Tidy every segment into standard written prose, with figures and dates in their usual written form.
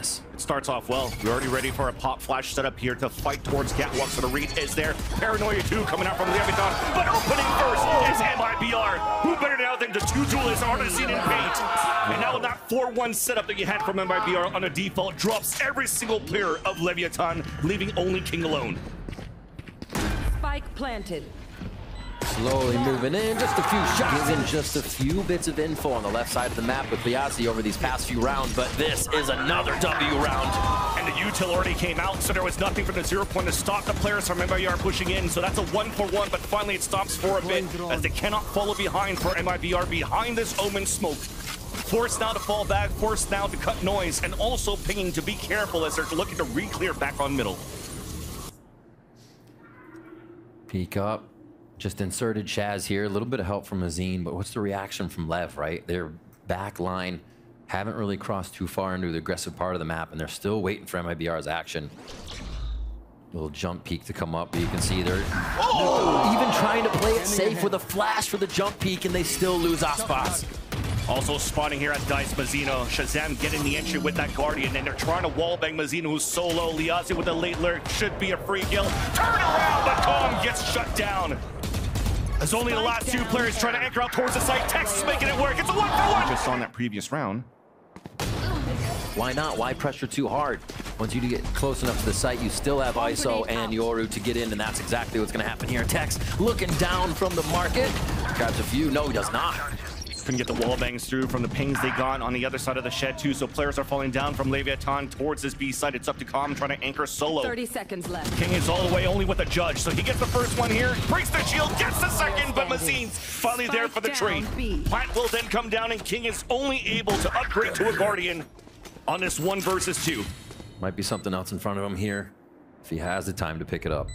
this. It starts off well. We're already ready for a pop flash setup here to fight towards Catwalk. So the read is there. Paranoia 2 coming out from Leviatán. But opening first is MIBR. Who better now than the two duelists, artzin and paint? And now that 4-1 setup that you had from MIBR on a default drops every single player of Leviatán, leaving only kiNgg alone. Spike planted. Slowly moving in, just a few shots, and just a few bits of info on the left side of the map with liazzi over these past few rounds, but this is another W round. And the util already came out, so there was nothing from the 0 point to stop the players from MIBR pushing in, so that's a 1-for-1, but finally it stops for a bit, as they cannot follow behind for MIBR behind this Omen smoke. Forced now to fall back, forced now to cut noise, and also pinging to be careful as they're looking to re-clear back on middle. Peek up. Just inserted Shaz here. A little bit of help from Mazin, but what's the reaction from Lev, right? Their back line haven't really crossed too far into the aggressive part of the map, and they're still waiting for MIBR's action. Little jump peek to come up, but you can see they're even trying to play it safe with a flash for the jump peek, and they still lose aspas. Also spawning here at Dice, Mazino. ShahZaM getting the entry with that Guardian, and they're trying to wallbang Mazino, who's solo. liazzi with a late lurk, should be a free kill. Turn around, but Kong gets shut down. As only the last two players trying to anchor out towards the site. Tex is making it work. It's a 1-for-1. Just on that previous round. Why not? Why pressure too hard? Once you get close enough to the site, you still have ISO and Yoru to get in, and that's exactly what's going to happen here. Tex looking down from the market. Grabs a few. No, he does not. Couldn't get the wall bangs through from the pings they got on the other side of the shed too, so players are falling down from Leviatán towards this B side. It's up to Com trying to anchor solo. 30 seconds left. kiNgg is all the way only with a judge, so he gets the first one here, breaks the shield, gets the second, but Mazin's finally there for the trade. Plant will then come down, and kiNgg is only able to upgrade to a Guardian on this 1 versus 2. Might be something else in front of him here if he has the time to pick it up.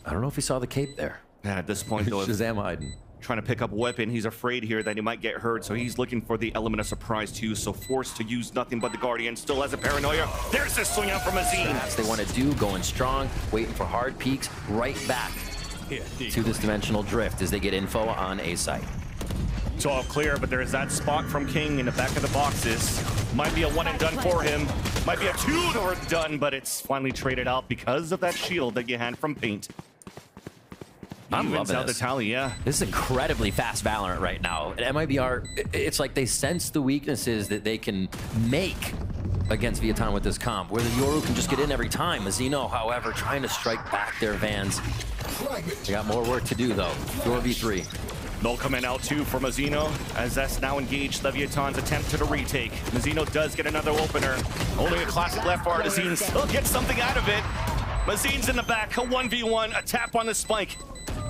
I don't know if he saw the cape there. Yeah, at this point though, ShahZaM hiding. Trying to pick up a weapon. He's afraid here that he might get hurt, so he's looking for the element of surprise too, so forced to use nothing but the Guardian. Still has a paranoia. There's this swing out from Mazin. That's they want to do, going strong, waiting for hard peaks, right back to this dimensional drift as they get info on A site. It's all clear, but there's that spot from kiNgg in the back of the boxes. Might be a 1 and done for him. Might be a 2 or done, but it's finally traded out because of that shield that you had from Paint. I'm loving out this. The tally, yeah. This is incredibly fast Valorant right now. At MIBR, it's like they sense the weaknesses that they can make against Leviatán with this comp, where the Yoru can just get in every time. Mazino, however, trying to strike back their Vans. They got more work to do, though. 4v3. Null coming out too for Mazino, as that's now engaged Leviatán's attempt to the retake. Mazino does get another opener. Only a classic left for artzin. Still gets something out of it. Mazin's in the back, a 1v1, a tap on the spike.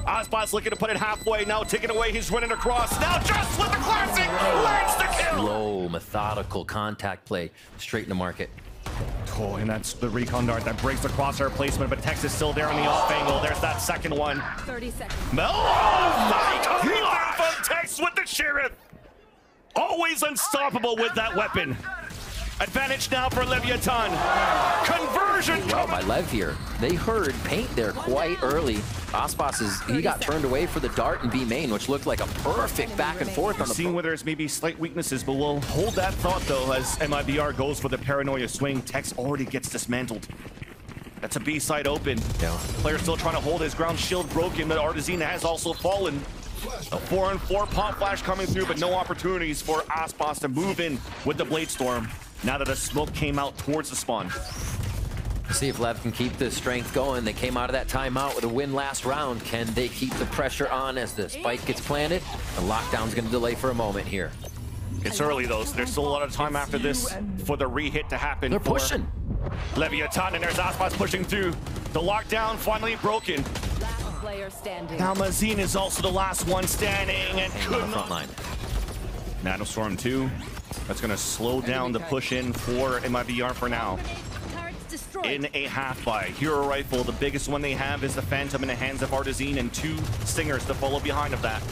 Aspas looking to put it halfway, now taking away, he's running across. Now just with the classic, lands the kill! Slow, methodical contact play, straight in the market. Oh, and that's the recon dart that breaks the crosshair placement, but Tex is still there on the off angle. There's that second one. 30 seconds. Oh my God! From Tex with the Sheriff! Always unstoppable with that weapon. Advantage now for Leviatán. Conversion. Well, by Lev here. They heard Paint there quite early. Aspas he got turned away for the dart in B main, which looked like a perfect back and forth on the seeing where there's maybe slight weaknesses, but we'll hold that thought though as MIBR goes for the paranoia swing. Tex already gets dismantled. That's a B side open. Yeah. Player still trying to hold his ground shield broken, but artzin has also fallen. A 4-on-4 pop flash coming through, but no opportunities for Aspas to move in with the Blade Storm. Now that the smoke came out towards the spawn. See if Lev can keep this strength going. They came out of that timeout with a win last round. Can they keep the pressure on as the spike gets planted? The lockdown's going to delay for a moment here. It's early though, so there's still a lot of time after this for the re-hit to happen. They're pushing. Leviatán, and there's Aspas pushing through. The lockdown finally broken. Last player standing. Now Mazin is also the last one standing and could not. Front line. Nanostorm 2. That's going to slow down the push in for MIBR for now. In a half by hero rifle, the biggest one they have is the Phantom in the hands of artzin, and 2 Stingers to follow behind of that.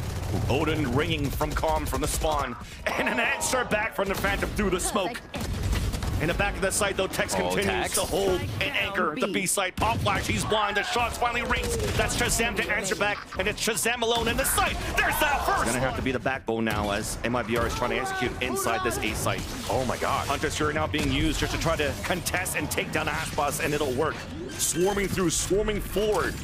Odin ringing from Com from the spawn, and an answer back from the Phantom through the smoke. In the back of the site, though, Tex continues Tex. to hold and anchor the B site. Pop flash, he's blind. The shots finally rings. That's ShahZaM to answer back, and it's ShahZaM alone in the site. There's that first. It's gonna have to be the backbone now as MIBR is trying to execute inside this A site. Oh my God. Hunter's Fury now being used just to try to contest and take down Aspas, and it'll work. Swarming through, swarming forward.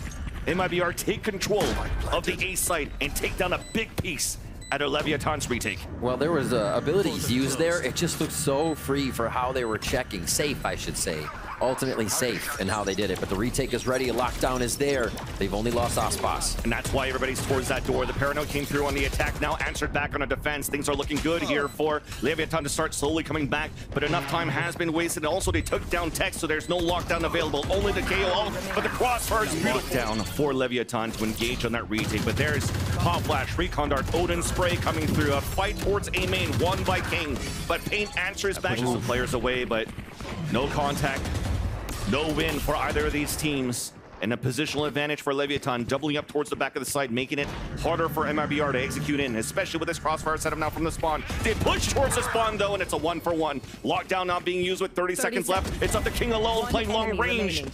MIBR take control of the A site and take down a big piece at a Leviatán's retake. Well, there was abilities used there. It just looked so free for how they were checking. Safe, I should say. Ultimately safe in how they did it. But the retake is ready. Lockdown is there. They've only lost Aspas. And that's why everybody's towards that door. The Parano came through on the attack, now answered back on a defense. Things are looking good here for Leviatán to start slowly coming back, but enough time has been wasted. Also, they took down Tex, so there's no lockdown available. Only the KO, but the crossfire is lockdown for Leviatán to engage on that retake. But there's Pop Flash, Recon Dart, Odin Spray coming through. A fight towards A main, won by kiNgg. But Paint answers back, some players away, but no contact. No win for either of these teams. And a positional advantage for Leviatán, doubling up towards the back of the site, making it harder for MIBR to execute in, especially with this crossfire setup now from the spawn. They push towards the spawn, though, and it's a 1-for-1. Lockdown not being used with 30 seconds left. It's up to kiNgg alone, playing long range.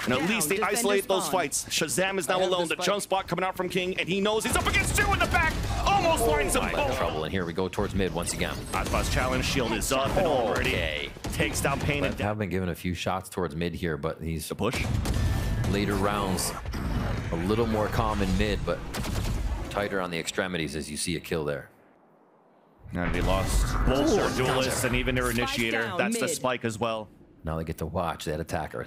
And at least they isolate those fights. ShahZaM is now alone. The jump spot coming out from kiNgg, and he knows he's up against two in the back. Almost lines him both. Trouble, and here we go towards mid once again. Aspas challenge shield is up and already takes down Pain. I have been given a few shots towards mid here, but he's the push. Later rounds, a little more calm in mid, but tighter on the extremities as you see a kill there. And they lost both their duelists and even their initiator. That's the spike as well. Now they get to watch that attacker.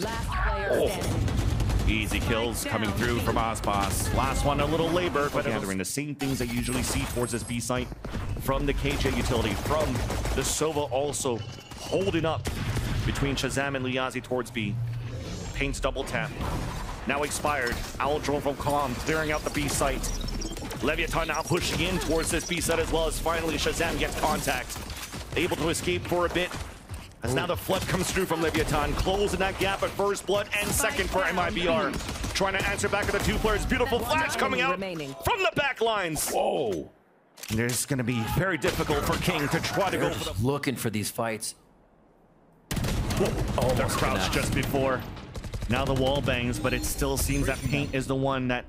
Easy kills coming through from Aspas. Last one a little labor, but gathering the same things I usually see towards this B site from the KJ utility, from the Sova also holding up between ShahZaM and liazzi towards B. Paint's double tap. Now expired. Owl drone from Calm, clearing out the B site. Leviatán now pushing in towards this B site as well as finally ShahZaM gets contact. Able to escape for a bit. As now the flood comes through from Leviatán, closing that gap at first blood and second for MIBR. Trying to answer back with the two players. Beautiful flash coming out from the back lines. Whoa. And it's going to be very difficult for kiNgg to try to go for the... Looking for these fights. Almost crouched just before. Now the wall bangs, but it still seems that Paint is the one that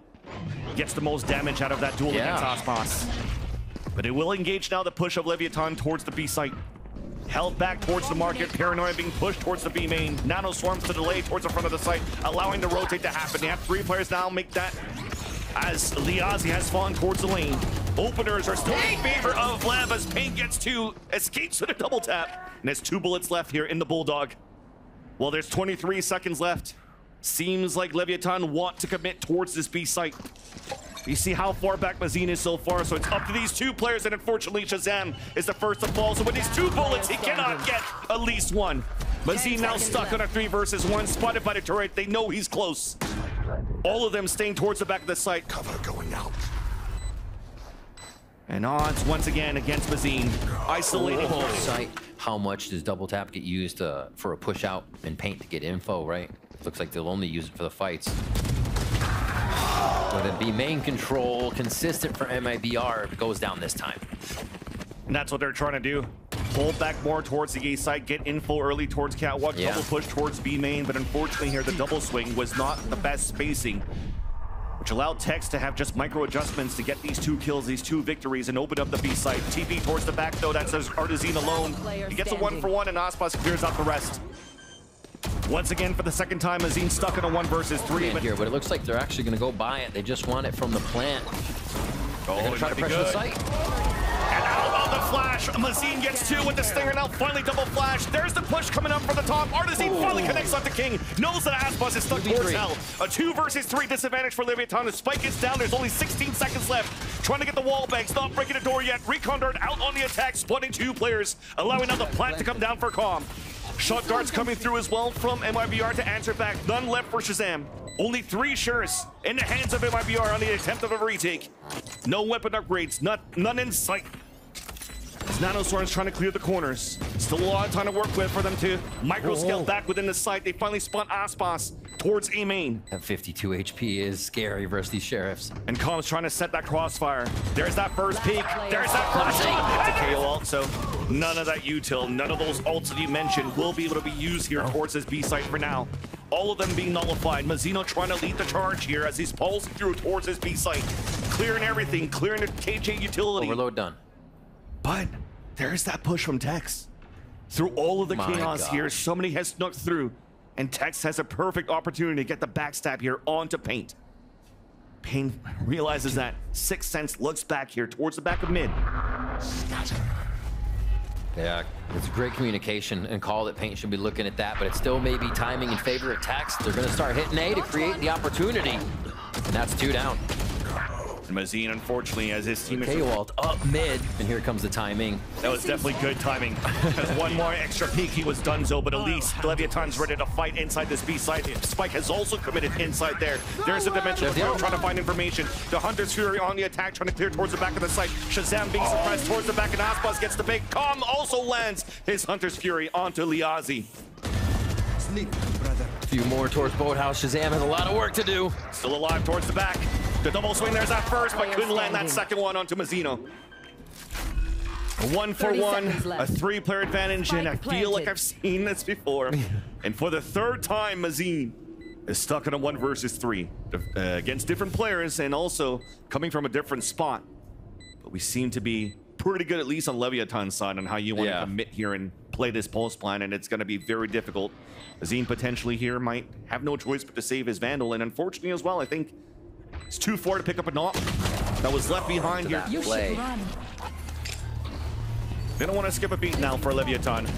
gets the most damage out of that duel against Aspas. But it will engage now the push of Leviatán towards the B site. Held back towards the market, Paranoia being pushed towards the B main. Nano swarms to delay towards the front of the site, allowing the rotate to happen. They have three players now make that as liazzi has fallen towards the lane. Openers are still in favor of Lev as Paint gets two, escapes with a double tap. And there's 2 bullets left here in the Bulldog. Well, there's 23 seconds left. Seems like Leviatán want to commit towards this B site. You see how far back Mazin is so far, so it's up to these two players, and unfortunately ShahZaM is the first to fall. So with these 2 bullets, he cannot get at least one. Mazin now stuck on a 3 versus 1, spotted by the turret. They know he's close. All of them staying towards the back of the site. Cover going out. And odds once again against Mazin. Isolating site. How much does double tap get used for a push out and Paint to get info, right? Looks like they'll only use it for the fights. With it be main control, consistent for MIBR, if it goes down this time. And that's what they're trying to do. Hold back more towards the A side, get info early towards Catwalk, double push towards B main, but unfortunately here the double swing was not the best spacing, which allowed Tex to have just micro adjustments to get these 2 kills, these 2 victories, and open up the B side. TP towards the back though, that's artzin alone. He gets a 1-for-1 and Aspas clears out the rest. Once again, for the second time, Mazin stuck in a 1 versus 3. But here, but it looks like they're actually going to go buy it. They just want it from the plant. They're going to try to pressure the site. And out on the flash, Mazin gets 2 with the stinger. Now finally double flash. There's the push coming up from the top. artzin finally connects onto kiNgg. Knows that Aspas is stuck towards hell. A 2 versus 3 disadvantage for Leviatán. The spike is down. There's only 16 seconds left. Trying to get the wall banks. Not breaking the door yet. Recon Dart out on the attack, splitting 2 players, allowing now the plant to come down for Calm. Shot darts coming through as well from MIBR to answer back. None left for ShahZaM. Only 3 shares in the hands of MIBR on the attempt of a retake. No weapon upgrades, none in sight. As Nanoswarm's trying to clear the corners. Still a lot of time to work with for them to micro-scale back within the site. They finally spot Aspas towards A main. That 52 HP is scary versus these sheriffs. And Calm's trying to set that crossfire. There's that first peek. There's that flash shot. And Aerial ult, so none of that util, none of those ults that you mentioned will be able to be used here towards this B site for now. All of them being nullified. Mazino trying to lead the charge here as he's pulsing through towards his B site. Clearing everything, clearing the KJ utility. Overload done. But there's that push from Tex. Through all of the chaos here, somebody has snuck through. And Tex has a perfect opportunity to get the backstab here onto Paint. Paint realizes that. Sixth Sense looks back here towards the back of mid. Yeah, it's great communication and call that Paint should be looking at that, but it still may be timing in favor of Tex. They're going to start hitting A to create the opportunity. And that's 2 down. And Mazin, unfortunately, as his team is K-Walt up mid, and here comes the timing. That was definitely good timing. As one more extra peek, he was donezo, but at least Leviatán's ready to fight inside this B side. Spike has also committed inside there. There's a dimensional throw trying to find information. The Hunter's Fury on the attack, trying to clear towards the back of the site. ShahZaM being suppressed towards the back, and Aspas gets the big. Calm also lands his Hunter's Fury onto Liazzi. Sleep, brother. A few more towards Boathouse. ShahZaM has a lot of work to do. Still alive towards the back. The double swing, there's that first, but couldn't land that second one onto Mazino. A 1-for-1, a 3-player advantage, and I feel like I've seen this before. And for the 3rd time, Mazin is stuck in a 1 versus 3 against different players and also coming from a different spot. But we seem to be pretty good, at least on Leviatán's side, on how you want to commit here and play this pulse plan, and it's going to be very difficult. Mazin potentially here might have no choice but to save his Vandal, and unfortunately as well, I think it's too far to pick up a knock that was left behind here. You should run. They don't want to skip a beat now for Leviatán.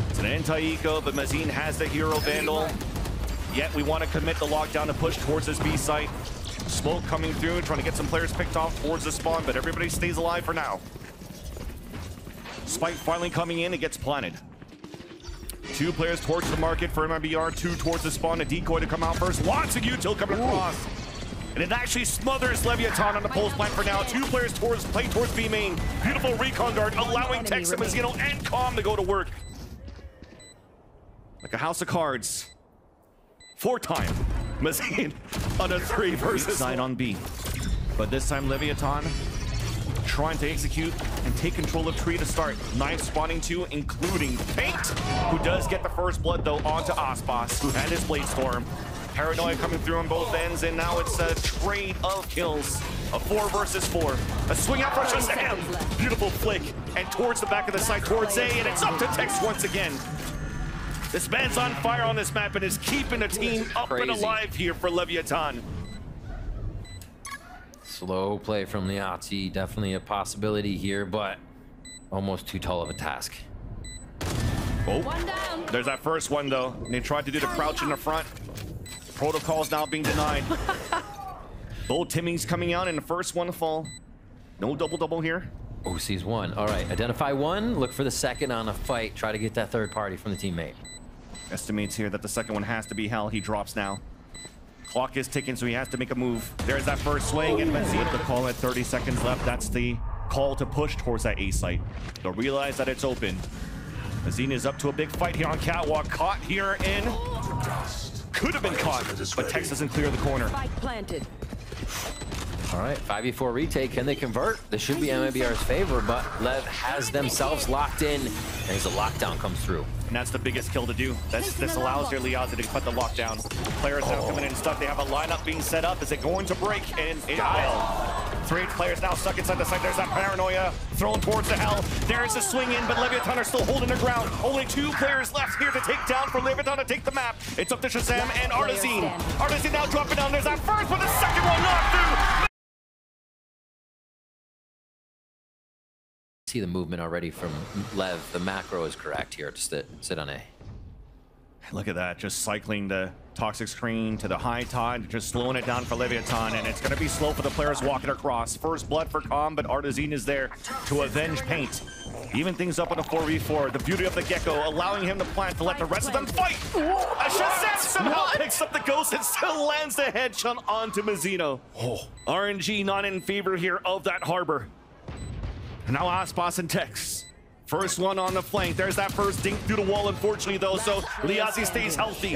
It's an anti-eco, but Mazin has the hero Vandal. Yet we want to commit the lockdown to push towards this B site. Smoke coming through, trying to get some players picked off towards the spawn, but everybody stays alive for now. Spike finally coming in, it gets planted. 2 players towards the market for MIBR, 2 towards the spawn, a decoy to come out first. Lots of util coming across. And it actually smothers Leviatán on the pulse plan for now. 2 players towards B main. Beautiful recon guard, allowing Tex and Mazino and Calm to go to work. Like a house of cards. 4th time. Mazin on a 3 versus side on B. But this time Leviatán trying to execute and take control of tree to start. 9 spawning 2, including Paint, who does get the first blood though onto Aspas, who had his Blade Storm. Paranoia coming through on both ends, and now it's a trade of kills. A 4 versus 4. A swing out for ShahZaM. Beautiful flick. And towards the back of the site, towards A, and it's up to Tex once again. This man's on fire on this map and is keeping the team up and alive here for Leviatán. Slow play from liazzi, definitely a possibility here, but almost too tall of a task. Oh, there's that first one though. And they tried to do the crouch in the front. Protocol's now being denied. Both Timmings coming out in the first one to fall. No double here. Oh, sees 1. All right, identify 1, look for the second on a fight, try to get that 3rd party from the teammate. Estimates here that the second one has to be Hell. He drops now. Clock is ticking, so he has to make a move. There's that first swing, and Mazin the call at 30 seconds left. That's the call to push towards that A site. They'll realize that it's open. Mazin is up to a big fight here on Catwalk. Caught here in... Could have been caught, but Tex doesn't clear the corner. Spike planted. All right, 5v4 retake. Can they convert? This should be MIBR's favor, but Lev has themselves locked in as the lockdown comes through. And that's the biggest kill to do. This allows their liazzi to put the lockdown. Players now coming in stuck. They have a lineup being set up. Is it going to break? And it will. 3 players now stuck inside the site. There's that Paranoia thrown towards the Hell. There's a swing in, but Leviatán are still holding their ground. Only 2 players left here to take down for Leviatán to take the map. It's up to ShahZaM and artzin. artzin now dropping down. There's that first, but the second one knocked through. See the movement already from Lev. The macro is correct here to sit on A. Look at that, just cycling the toxic screen to the high tide, just slowing it down for Leviatán, and it's going to be slow for the players walking across. First blood for Calm, but artzin is there to avenge Paint. Even things up on a 4v4. The beauty of the Gecko, allowing him to plant to let the rest of them fight. ShahZaM somehow picks up the ghost and still lands the headshot onto Mazino. RNG not in favor here of that harbor. And now Aspas and Tex. First one on the flank. There's that first dink through the wall, unfortunately, though, so Liazzi stays healthy.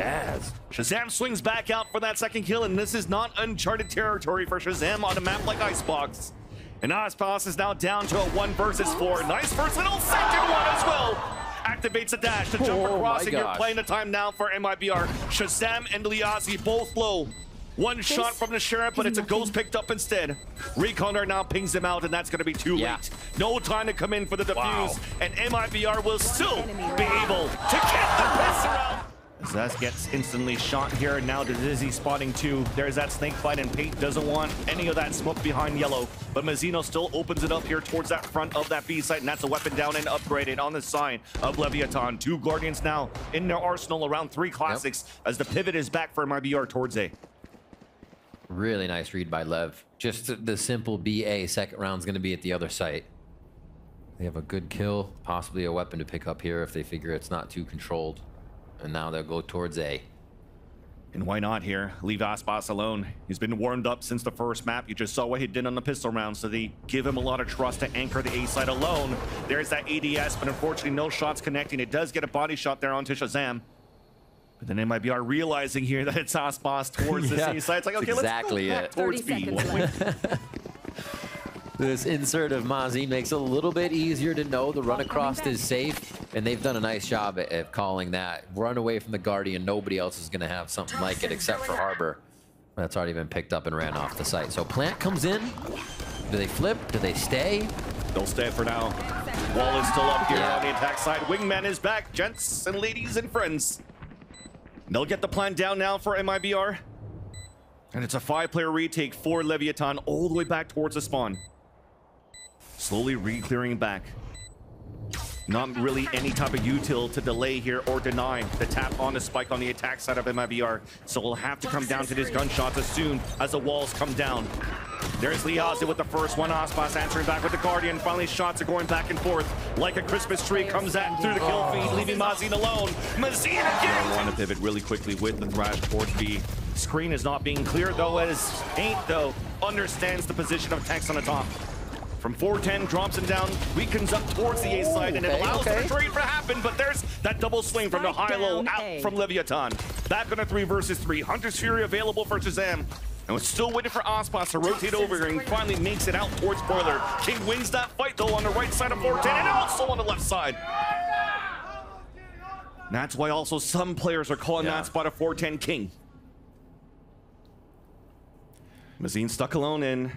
ShahZaM swings back out for that second kill, and this is not uncharted territory for ShahZaM on a map like Icebox. And aspas is now down to a 1 versus 4. Nice first little second one as well. Activates a dash to jump across, and you're playing the time now for MIBR. ShahZaM and Liazzi both low. One shot from the Sheriff, but it's a ghost picked up instead. Reconder now pings him out, and that's going to be too late. No time to come in for the defuse, and MIBR will still be able to get the Pexa out. Zest gets instantly shot here, and now Dizzy spotting 2. There's that snake fight, and Paint doesn't want any of that smoke behind yellow. But Mazino still opens it up here towards that front of that B site, and that's a weapon down and upgraded on the side of Leviatán. 2 Guardians now in their arsenal, around 3 classics, as the pivot is back for MIBR towards A. Really nice read by Lev. Just the simple BA. Second round's going to be at the other site. They have a good kill, possibly a weapon to pick up here if they figure it's not too controlled. And now they'll go towards A. And why not here? Leave aspas alone. He's been warmed up since the first map. You just saw what he did on the pistol round, so they give him a lot of trust to anchor the A side alone. There's that ADS, but unfortunately no shots connecting. It does get a body shot there onto ShahZaM. But then MIBR realizing here that it's aspas towards the A side. It's like, okay, exactly let's go back towards B. This insert of Mazin makes it a little bit easier to know the run across is safe, and they've done a nice job at calling that. Run away from the Guardian. Nobody else is going to have something like it except for Harbor. That's already been picked up and ran off the site. So Plant comes in. Do they flip? Do they stay? They'll stay for now. Wall is still up here on the attack side. Wingman is back, gents and ladies and friends. They'll get the plan down now for MIBR. And it's a 5-player retake for Leviatán all the way back towards the spawn. Slowly re-clearing back. Not really any type of util to delay here or deny the tap on the spike on the attack side of MIBR. So we'll have to come down to these gunshots as soon as the walls come down. There's Liazzi with the first one. Aspas answering back with the Guardian. Finally, shots are going back and forth like a Christmas tree. Comes at through the kill feed, leaving Mazin alone. Mazin again! Want to pivot really quickly with the thrash towards B. Screen is not being cleared though, as Paint though understands the position of Tex on the top. From 410, drops him down, weakens up towards the A side, and it allows the trade to happen, but there's that double swing from the high-low out from Leviatán. Back on a 3 versus 3. Hunter's Fury available for ShahZaM. And we're still waiting for aspas to rotate over here, and he finally makes it out towards Boiler. kiNgg wins that fight, though, on the right side of 410, and also on the left side. And that's why also some players are calling that spot a 410 kiNgg. Mazin stuck alone in.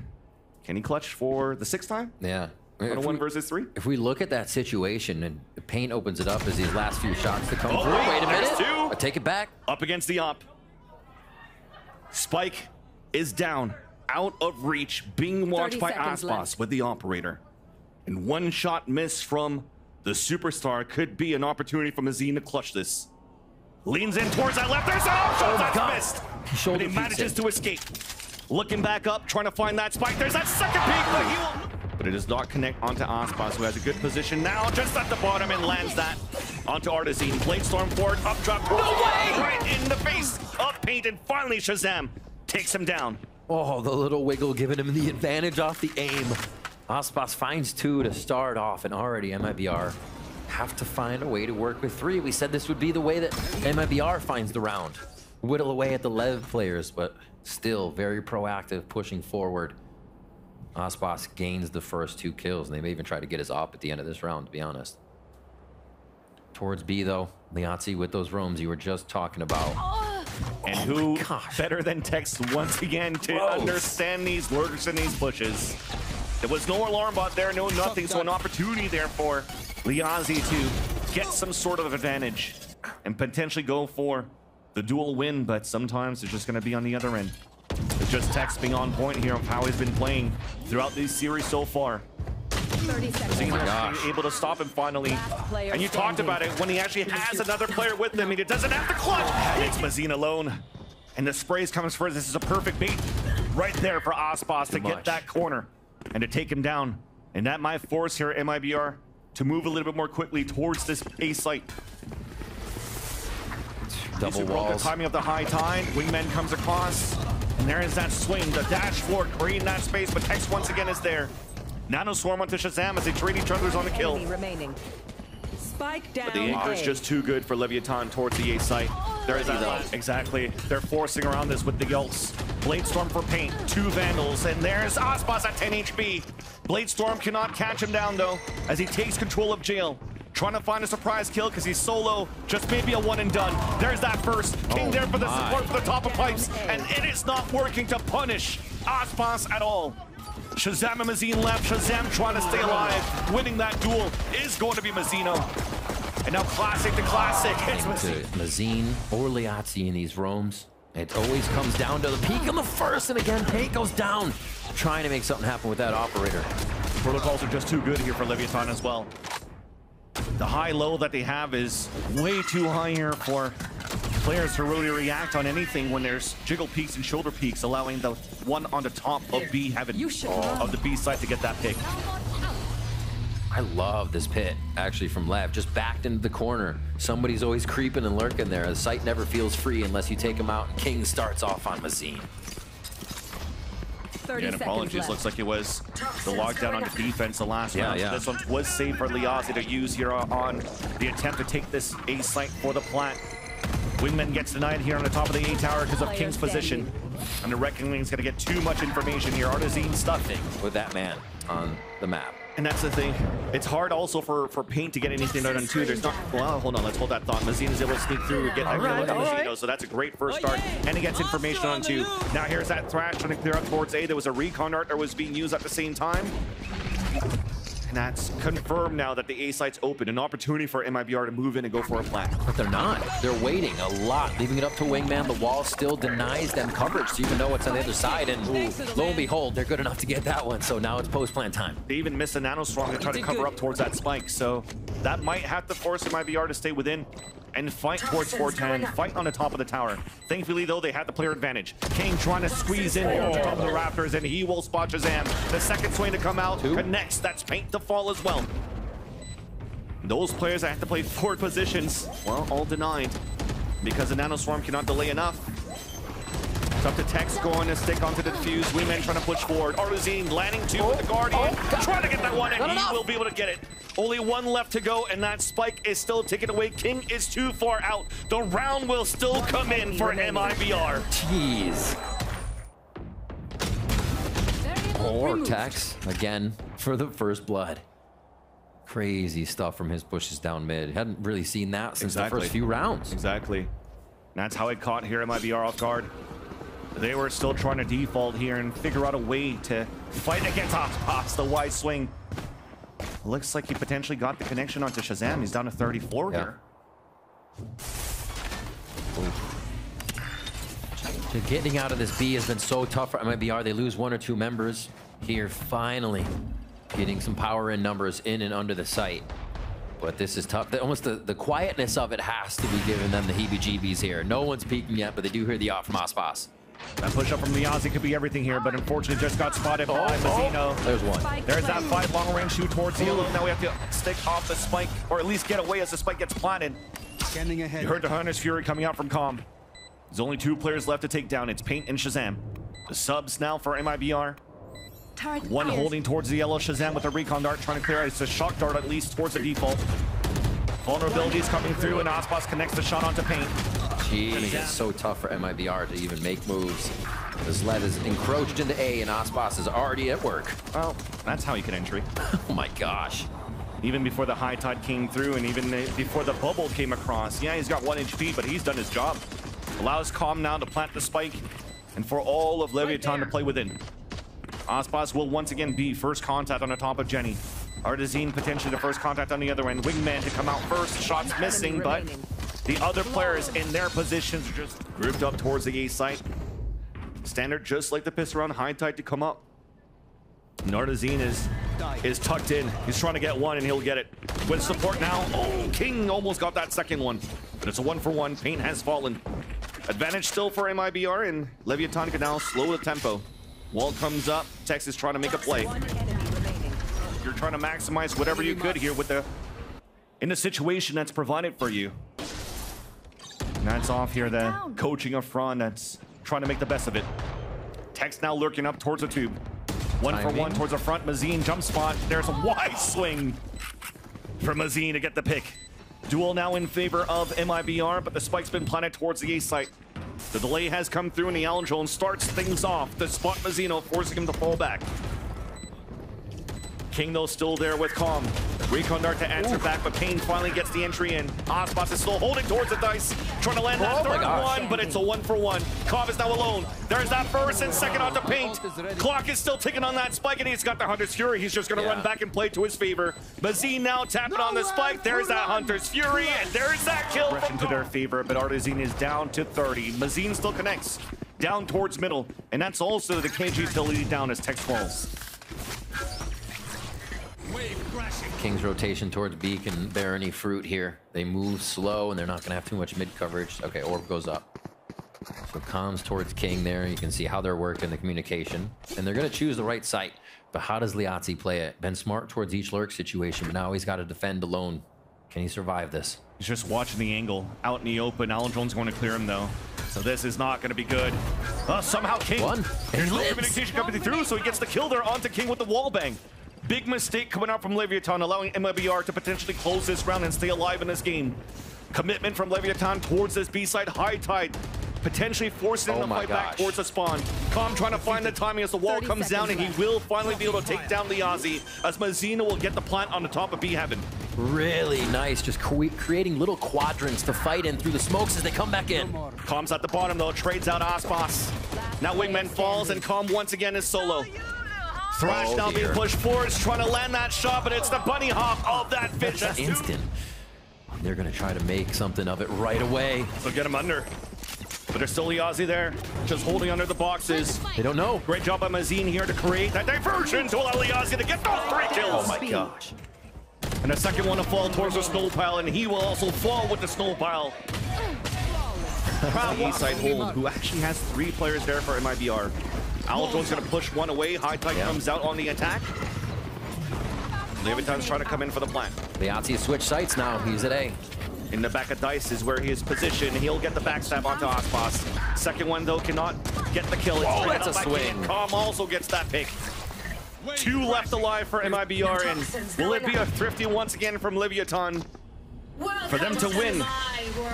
Can he clutch for the 6th time? Yeah. On a 1 versus 3? If we look at that situation, and Paint opens it up as these last few shots to come through. Wait a minute. 2. I take it back. Up against the op. Spike is down, out of reach, being watched by aspas with the operator. And 1 shot miss from the superstar could be an opportunity for Mazin to clutch this. Leans in towards that left. There's that's missed. But he manages to escape. Looking back up, trying to find that spike. There's that second peek, but it does not connect onto aspas, who has a good position now, just at the bottom, and lands that onto artzin. Blade storm forward, up drop. No way! Right in the face of Paint, and finally ShahZaM takes him down. Oh, the little wiggle giving him the advantage off the aim. Aspas finds 2 to start off, and already MIBR have to find a way to work with 3. We said this would be the way that MIBR finds the round. Whittle away at the Lev players, but still very proactive, pushing forward. Aspas gains the first 2 kills, and they may even try to get his op at the end of this round, to be honest. Towards B, though, Liazzi with those roams you were just talking about. And who better than Tex once again to understand these lurks and these pushes. There was no alarm bot there, no nothing, so an opportunity there for Liazzi to get some sort of advantage and potentially go for the dual win, but sometimes it's just going to be on the other end. It's just Tex being on point here of how he's been playing throughout this series so far. 30 seconds. Able to stop him finally. And you talked about it, when he actually has another player with him, he doesn't have to clutch. It's Mazin alone. And the sprays comes first. This is a perfect bait right there for aspas to get that corner and to take him down. And that might force here MIBR to move a little bit more quickly towards this A site. Double walls. The timing of the high tide. Wingman comes across. And there is that swing. The dash forward, creating that space. But Tex once again is there. Nano swarm onto ShahZaM as they trade each other's on the kill. Spike down. But the anchor is just too good for Leviatán towards the A site. There is that. Exactly. They're forcing around this with the ults. Blade storm for Paint. 2 Vandals. And there's aspas at 10 HP. Blade Storm cannot catch him down though, as he takes control of jail. Trying to find a surprise kill because he's solo. Just maybe a one and done. There's that first. kiNgg there for the support for the top of pipes. And it is not working to punish Aspas at all. ShahZaM and Mazin left. ShahZaM trying to stay alive. Winning that duel is going to be Mazino. And now classic to classic. It's Mazin or liazzi in these roams. It always comes down to the peak on the first, and again, Paint goes down. Trying to make something happen with that operator. Protocols are just too good here for Leviatán as well. The high-low that they have is way too high here for players to really react on anything when there's jiggle peaks and shoulder peaks, allowing the one on the top of B having of the B side to get that pick. I love this pit, actually, from Lev. Just backed into the corner. Somebody's always creeping and lurking there. The site never feels free unless you take him out, and kiNgg starts off on Mazin. Yeah, and apologies, looks like it was the lockdown on the defense the last round. So this one was safe for liazzi to use here on the attempt to take this A site for the plat. Wingman gets denied here on the top of the A tower because of kiNgg's position. And the Reckoning is going to get too much information here. artzin stuffing with that man on the map. And that's the thing. It's hard also for Paint to get anything done too. There's not. Well, hold on. Let's hold that thought. Mazin is able to sneak through and get that kill on Mazino. So that's a great first start. And he gets information on two. Now here's that Thrash trying to clear up towards A. There was a recon dart that was being used at the same time. And that's confirmed now that the A site's open. An opportunity for MIBR to move in and go for a plat. But they're not. They're waiting a lot, leaving it up to Wingman. The wall still denies them coverage, so you even know what's on the other side. And lo and behold, they're good enough to get that one. So now it's post-plant time. They even missed a nano strong to try to cover up towards that spike. So that might have to force MIBR to stay within and fight towards 410, fight on the top of the tower. Thankfully, though, they had the player advantage. kiNgg trying to squeeze in here on top of the rafters, and he will spot ShahZaM. The second swing to come out connects. That's Paint to fall as well. Those players that have to play forward positions, well, all denied because the nanoswarm cannot delay enough. It's up to Tex going to stick onto the defuse. Wingman trying to push forward. artzin landing two with the Guardian. Trying to get that one, and he will be able to get it. Only one left to go, and that spike is still taken away. kiNgg is too far out. The round will still come in for MIBR. Jeez. Or Tex, again, for the first blood. Crazy stuff from his pushes down mid. Hadn't really seen that since the first few rounds. Exactly. That's how it caught here MIBR off guard. They were still trying to default here and figure out a way to fight against Aspas. The wide swing. Looks like he potentially got the connection onto ShahZaM. He's down to 34 here. Getting out of this B has been so tough for MIBR. They lose one or two members here. Finally getting some power in numbers in and under the site. But this is tough. Almost the quietness of it has to be giving them the heebie-jeebies here. No one's peeking yet, but they do hear the op from Aspas. That push up from liazzi could be everything here, but unfortunately just got spotted by Mazino. There's one. There's that 5 long range shoot towards the yellow. Now we have to stick off the spike, or at least get away as the spike gets planted. Scanning ahead. You heard the Hunter's Fury coming out from Com. There's only 2 players left to take down. It's Paint and ShahZaM. The subs now for MIBR. One holding towards the yellow. ShahZaM with a recon dart trying to clear. It's a shock dart at least towards the default. Vulnerabilities coming through, and Aspas connects the shot onto Paint. Jeez, it's so tough for MIBR to even make moves. This lead is encroached into A, and Aspas is already at work. Well, that's how he can entry. Oh my gosh. Even before the high tide came through, and even before the bubble came across. Yeah, he's got 1 HP, but he's done his job. Allows Com now to plant the spike, and for all of Leviatán to play within. Aspas will once again be first contact on the top of Jenny. artzin potentially the first contact on the other end. Wingman to come out first. Shots missing, but the other players in their positions are just grouped up towards the A site. Standard just like the pistol round. High tide to come up. And artzin is tucked in. He's trying to get one, and he'll get it. With support now. Oh, kiNgg almost got that second one. But it's a 1-for-1. Paint has fallen. Advantage still for MIBR, and Leviatán can now slow the tempo. Wall comes up. Tex is trying to make a play. You're trying to maximize whatever you could here with in the situation that's provided for you. And that's off here, the coaching of Fran that's trying to make the best of it. Tex now lurking up towards the tube. 1-for-1 towards the front. Mazin jump spot. There's a wide swing for Mazin to get the pick. Duel now in favor of MIBR, but the spike's been planted towards the A site. The delay has come through, and the Allen Jones starts things off to spot Mazino, forcing him to fall back. kiNgg, though, still there with Calm. Recon Dart to answer back, but Pain finally gets the entry in. Aspas is still holding towards the dice, trying to land that third one, but it's a 1-for-1. Calm is now alone. There's that first and second onto Paint. Clock is still ticking on that spike, and he's got the Hunter's Fury. He's just going to run back and play to his favor. Mazin now tapping on the spike. There's that Hunter's Fury, and there's that kill. Into their favor, but artzin is down to 30. Mazin still connects down towards middle, and that's also the kiNgg utility down as tech falls. kiNgg's rotation towards B can bear any fruit here. They move slow, and they're not going to have too much mid coverage. Okay, orb goes up. So comms towards kiNgg there. You can see how they're working the communication. And they're going to choose the right site. But how does liazzi play it? Been smart towards each lurk situation, but now he's got to defend alone. Can he survive this? He's just watching the angle out in the open. Alendron's going to clear him, though. So this is not going to be good. Somehow kiNgg. There's no communication coming through, so he gets the kill there onto kiNgg with the wall bang. Big mistake coming out from Leviatán, allowing MIBR to potentially close this round and stay alive in this game. Commitment from Leviatán towards this B side. High tide, potentially forcing him to fight back towards the spawn. Calm trying to find the timing as the wall comes down, and he will finally be able to take down liazzi, as Mazino will get the plant on the top of B heaven. Really nice, just creating little quadrants to fight in through the smokes as they come back in. Calm's at the bottom, though, trades out Aspas. Now Wingman falls, and Calm once again is solo. Thrash now being pushed forward, trying to land that shot, but it's the bunny hop of that fish. That's instant. They're going to try to make something of it right away. So get him under. But there's still liazzi there, just holding under the boxes. They don't know. Great job by Mazin here to create that diversion to allow liazzi to get those 3 kills. Oh my gosh. And the second one to fall towards the snow pile, and he will also fall with the snow pile. The east side hold, who actually has 3 players there for MIBR. Alendron's going to push one away. High tide comes out on the attack. Leviatán's trying to come in for the plant. liazzi switch sites now. He's at A. In the back of dice is where he is positioned. He'll get the backstab onto Aspas. Second one, though, cannot get the kill. Oh, that's a swing. Calm also gets that pick. 2 left alive for MIBR, and will it be a thrifty once again from Leviatán for them to win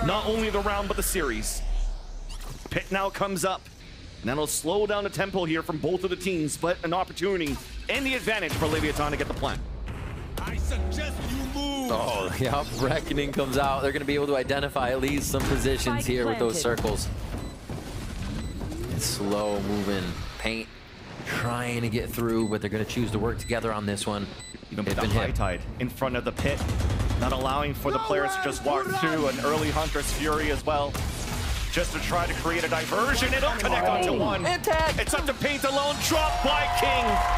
not only the round but the series? Pit now comes up, and that'll slow down the tempo here from both of the teams, but an opportunity and the advantage for Leviatán to get the plant. I suggest you move. Oh, yeah, Reckoning comes out. They're going to be able to identify at least some positions here with those circles. It's slow moving paint, trying to get through, but they're going to choose to work together on this one. Even with the high tide in front of the pit, not allowing for the players to just walk through. An early Hunter's Fury as well, just to try to create a diversion. It'll connect onto one. It's up to Paint alone, dropped by kiNgg.